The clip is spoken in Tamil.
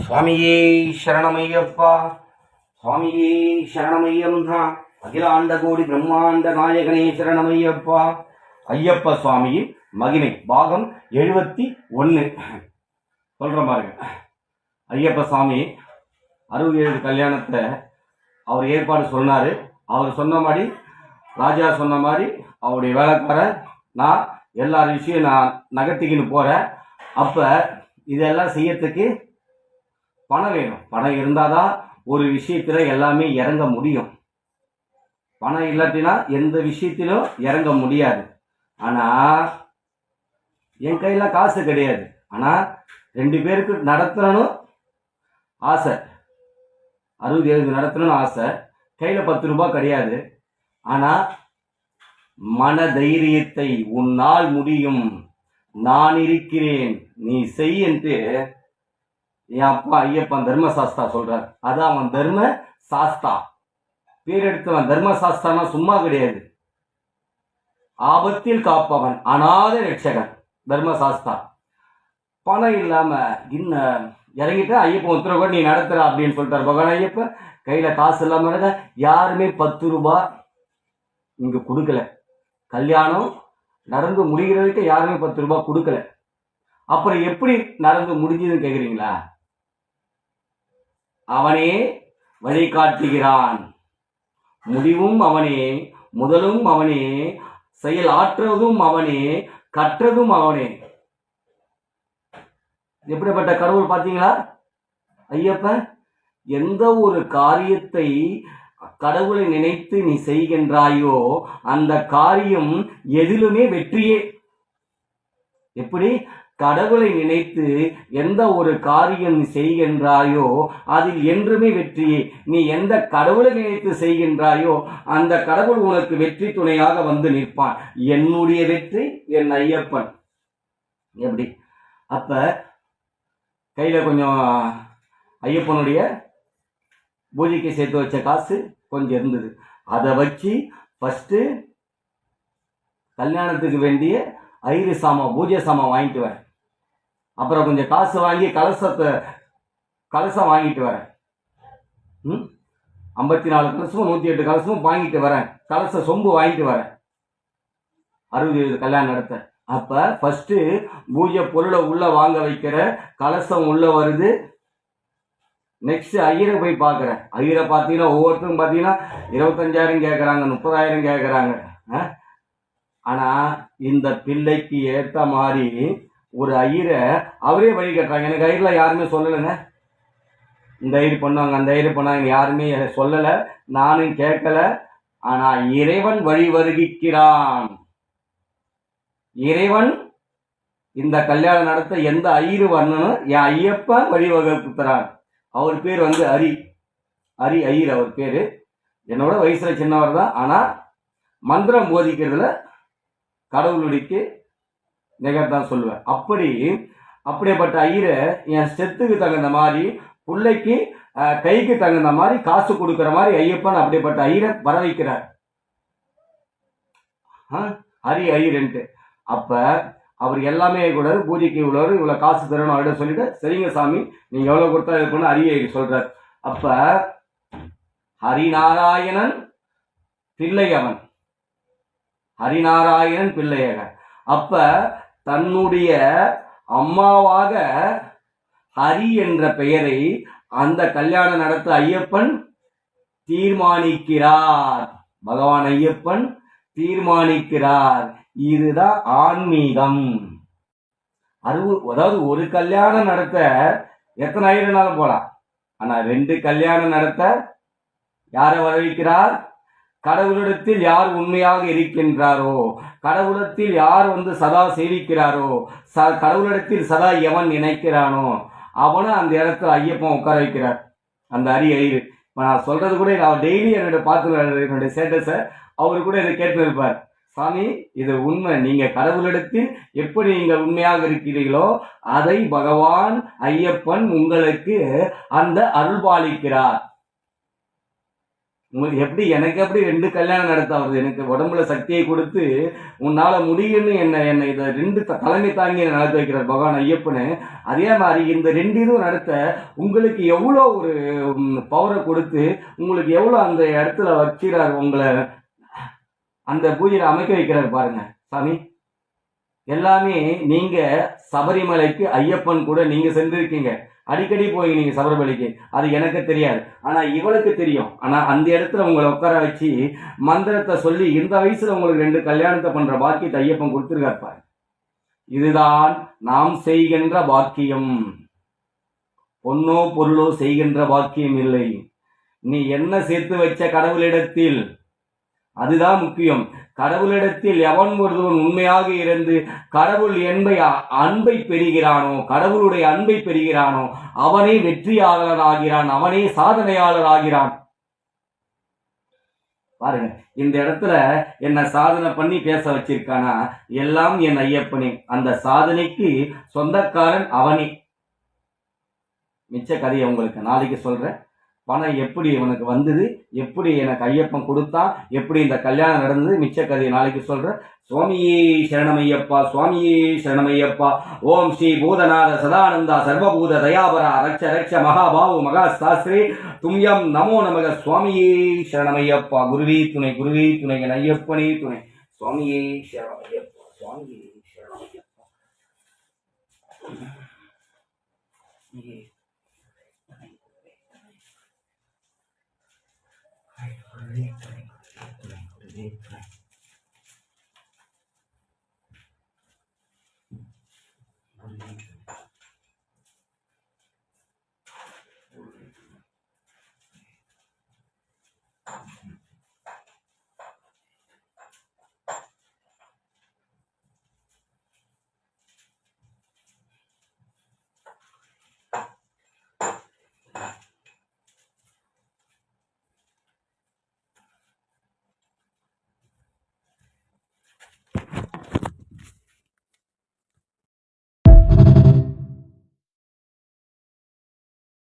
சுவாமியே சரணமையப்பா, சுவாமியே சரணமையம்ஹா, அகிலாண்ட கோடி பிரம்மாண்ட நாயகனே சரணமையப்பா. ஐயப்ப சுவாமியின் மகிமை பாகம் 71 சொல்ற பாருங்க. ஐயப்ப சுவாமி 67 கல்யாணத்தை அவர் ஏற்பாடு சொன்னாரு. அவர் சொன்ன மாதிரி, ராஜா சொன்ன மாதிரி அவருடைய வேலைக்கார நான் எல்லா விஷயம் நான் நகர்த்திக்கின்னு போறேன். அப்ப இதெல்லாம் செய்யறதுக்கு பணம் வேணும். பணம் இருந்தாதான் ஒரு விஷயத்துல எல்லாமே இறங்க முடியும். பணம் இல்லாட்டினா எந்த விஷயத்திலும் இறங்க முடியாது. ஆனா என் கையில காசு கிடையாது. ஆனா 2 பேருக்கு நடத்தணும் ஆசை, 67 நடத்தணும்னு ஆசை. கையில 10 ரூபாய் கிடையாது. ஆனா மன தைரியத்தை உன்னால் முடியும், நான் இருக்கிறேன், நீ செய் என்று என் அப்பா ஐயப்பன் தர்மசாஸ்தா சொல்றார். அதான் அவன் தர்ம சாஸ்தா பேர் எடுத்தவன். தர்மசாஸ்தானா சும்மா கிடையாது, ஆபத்தில் காப்பவன், அநாத ரட்சகன் தர்மசாஸ்தா. பணம் இல்லாம இன்னும் இறங்கிட்ட ஐயப்பன் உத்தரவு நீ நடத்துற அப்படின்னு சொல்லிட்டார் பகவான் ஐயப்பன். கையில காசு இல்லாம இருக்க யாருமே 10 ரூபாய் இங்க கொடுக்கல. கல்யாணம் நடந்து முடிகிற வரைக்கும் யாருமே 10 ரூபாய் கொடுக்கல. அப்புறம் எப்படி நடந்து முடிஞ்சதுன்னு கேக்குறீங்களா? அவனே வழிகாட்டுகிறான். முடிவும் அவனே, முதலும் அவனே, செயல் ஆற்றுவதும் அவனே, கற்றதும் அவனே. எப்படிப்பட்ட கடவுள் பாத்தீங்களா ஐயப்பன்? எந்த ஒரு காரியத்தை கடவுளை நினைத்து நீ செய்கின்றாயோ அந்த காரியம் எதிலுமே வெற்றியே. எப்படி? கடவுளை நினைத்து எந்த ஒரு காரியம் நீ செய்கின்றாயோ அதில் என்றுமே வெற்றியே. நீ எந்த கடவுளை நினைத்து செய்கின்றாயோ அந்த கடவுள் உனக்கு வெற்றி துணையாக வந்து நிற்பான். என்னுடைய வெற்றி என் ஐயப்பன். எப்படி? அப்ப கையில கொஞ்சம் ஐயப்பனுடைய பூஜைக்கு சேர்த்து வச்ச காசு கொஞ்சம் இருந்தது. அதை வச்சு ஃபர்ஸ்ட் கல்யாணத்துக்கு வேண்டிய ஐரு சாமான், பூஜை சாமான் வாங்கிட்டு வரேன். அப்புறம் கொஞ்சம் காசு வாங்கி கலசம் வாங்கிட்டு வரேன். 54 கலசமும் 108 கலசமும் வாங்கிட்டு வரேன். கலச சொம்பு வாங்கிட்டு வரேன். 67 கல்யாணம் நடத்த. அப்ப ஃபர்ஸ்ட் பூஜை பொருளை உள்ள வாங்க வைக்கிற, கலசம் உள்ள வருது. நெக்ஸ்ட் ஐயரை போய் பார்க்குறேன். ஐயரை பார்த்தீங்கன்னா ஒவ்வொருத்தரும் பார்த்தீங்கன்னா 25,000 கேட்குறாங்க, 30,000 கேட்குறாங்க. ஆனால் இந்த பிள்ளைக்கு ஏற்ற மாதிரி ஒரு ஐயரை அவரே வழி கட்டுறாங்க. எனக்கு ஐயரில் யாருமே சொல்லலைங்க. இந்த ஐயர் பண்ணாங்க, அந்த ஐயர் பண்ணாங்க, யாருமே சொல்லலை, நானும் கேட்கல. ஆனால் இறைவன் வழி வருகிறான். இறைவன் இந்த கல்யாணம் நடத்த எந்த ஐயர் வரணும் என் ஐயப்பன் வழிவகுக்கிறான். அவர் பேர் வந்து ஹரி ஐயர். அவர் பேரு என்னோட வயசுல சின்னவர் தான். ஆனா மந்திரம் போதிக்கிறதுல கடவுளுடைக்கு நிகழ்தான் சொல்லுவேன். அப்படிப்பட்ட ஐயரை என் ஸ்டெத்துக்கு தகுந்த மாதிரி, பிள்ளைக்கு கைக்கு தகுந்த மாதிரி காசு கொடுக்கிற மாதிரி ஐயப்பன் அப்படிப்பட்ட ஐயரை வர வைக்கிறார். ஹரி ஐயர்ன்ட்டு. அப்ப அவர் எல்லாமே கூட பூஜைக்கு இவ்வளவு காசு தரணும் அப்படின்னு சொல்லிட்டு, சரிங்க சாமி நீங்க எவ்வளவு கொடுத்தா இருக்குன்னு ஹரி சொல்றார். அப்ப ஹரிநாராயணன் பிள்ளையவன், ஹரிநாராயணன் பிள்ளையவன். அப்ப தன்னுடைய அம்மாவாக ஹரி என்ற பெயரை அந்த கல்யாணம் நடத்த ஐயப்பன் தீர்மானிக்கிறார். பகவான் ஐயப்பன் தீர்மானிக்கிறார். இதுதான் ஆன்மீகம். அதாவது ஒரு கல்யாணம் நடத்த எத்தனை ஆயிரம்னாலும் போலாம். ஆனா 2 கல்யாணம் நடத்த யாரை வரவைக்கிறார்? கடவுளிடத்தில் யார் உண்மையாக இருக்கின்றாரோ, கடவுளத்தில் யார் சதா சேவிக்கிறாரோ, கடவுளிடத்தில் சதா எவன் நினைக்கிறானோ அவனை அந்த இடத்துல ஐயப்பன் உட்கார வைக்கிறார். அந்த ஐயர். இப்ப நான் சொல்றது கூட நான் டெய்லி என்னோட பார்த்து என்னுடைய ஸ்டேட்டஸை அவரு கூட இதை கேட்டு இருப்பார். சாமி இது உண்மை, நீங்க கடவுளிடத்தில் எப்படி நீங்கள் உண்மையாக இருக்கிறீர்களோ அதை பகவான் ஐயப்பன் உங்களுக்கு அந்த அருள்பாலிக்கிறார். உங்களுக்கு எப்படி, எனக்கு எப்படி 2 கல்யாணம் நடத்த வருது? எனக்கு உடம்புல சக்தியை கொடுத்து உன்னால முடியும்னு என்ன இதை 2 தலைமை தாங்கி நடத்த வைக்கிறார் பகவான் ஐயப்பனு. அதே மாதிரி இந்த 2 இதுவும் நடத்த உங்களுக்கு எவ்வளோ ஒரு பவரை கொடுத்து உங்களுக்கு எவ்வளோ அந்த இடத்துல வக்கிறார், உங்களை அந்த பூஜையில் அமைக்க வைக்கிறார் பாருங்க சாமி. எல்லாமே நீங்க சபரிமலைக்கு ஐயப்பன் கூட நீங்க சென்றிருக்கீங்க, அடிக்கடி போய் நீங்க சபரிமலைக்கு, அது எனக்கு தெரியாது, ஆனா இவளுக்கு தெரியும். ஆனா அந்த இடத்துல உங்களை உட்கார வச்சு மந்திரத்தை சொல்லி இந்த வயசுல உங்களுக்கு 2 கல்யாணத்தை பண்ற பாக்கியத்தை ஐயப்பன் கொடுத்துருக்காரு. இதுதான் நாம் செய்கின்ற பாக்கியம். பொன்னோ பொருளோ செய்கின்ற பாக்கியம் இல்லை. நீ என்ன சேர்த்து வச்ச கடவுளிடத்தில், அதுதான் முக்கியம். கடவுளிடத்தில் எவன் ஒருவன் உண்மையாக இருந்து கடவுள் அன்பை பெறுகிறானோ, கடவுளுடைய அன்பை பெறுகிறானோ, அவனே வெற்றியாளர் ஆகிறான், அவனே சாதனையாளர் ஆகிறான். பாருங்க, இந்த இடத்துல என்ன சாதனை பண்ணி பேச வச்சிருக்கானா, எல்லாம் என் ஐயப்பனே. அந்த சாதனைக்கு சொந்தக்காரன் அவனே. மிச்ச கதையை உங்களுக்கு நாளைக்கு சொல்றேன். பணம் எப்படி இவனுக்கு வந்தது, எப்படி எனக்கு ஐயப்பன் கொடுத்தான், எப்படி இந்த கல்யாணம் நடந்தது, மிச்ச கதையை நாளைக்கு சொல்றேன். சுவாமியே சரணமையப்பா, சுவாமியே சரணமையப்பா. ஓம் ஸ்ரீ பூதநாத சதானந்தா சர்வபூத தயாபரா ரக்ஷ ரக்ஷ மகாபாவு மகா சாஸ்திரே தும்யம் நமோ நமக. சுவாமியே சரணமையப்பா. குருவே துணை, குருவே துணை, என் ஐயப்பனே துணை. சுவாமியே சரணமையப்பா, சுவாமியே சரணமையப்பா. Great.